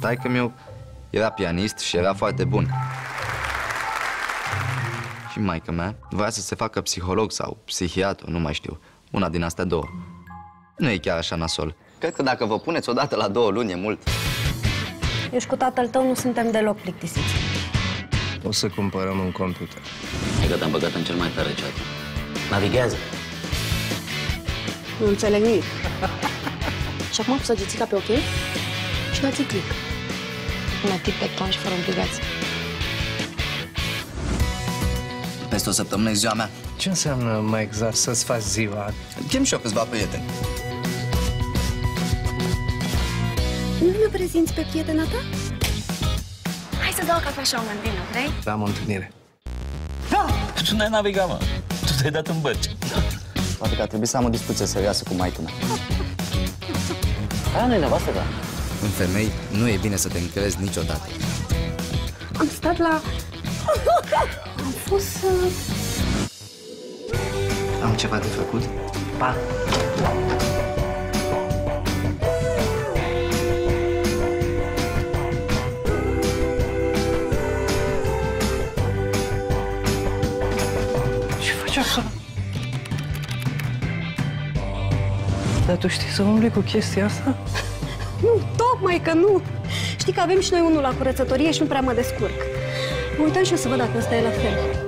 Taică-miu era pianist și era foarte bun. Și maică mea voia să se facă psiholog sau psihiatru, nu mai știu. Una din astea două. Nu e chiar așa nasol. Cred că dacă vă puneți odată la 2 luni e mult. Eu și cu tatăl tău nu suntem deloc plictisiți. O să cumpărăm un computer. E că te-am băgat în cel mai tare chat. Navighează. Nu înțeleg nimic. Și acum pus săgețica pe OK și dați click. Una tip pe ton și fără obligații. Peste o săptămână e ziua mea. Ce înseamnă mai exact să-ți faci ziua? Chem și eu câțiva prieteni. Nu mă prezinți pe prietena ta? Hai să dau cafea și o mândrină, vrei? Am o întâlnire. Da! Tu n-ai navigat, mă. Tu te-ai dat în bărci. Poate că ar trebui să am o discuție serioasă cu maică mea. Aia nu-i nevastă, da? În femei nu e bine să te încrezi niciodată. Am stat la... Am fost... Am ceva de făcut? Pa! Ce faci acolo? Dar tu știi să umbli cu chestia asta? Nu, tocmai că nu. Știi că avem și noi unul la curățătorie și nu prea mă descurc. Mă uitam și eu să văd dacă ăsta e la fel.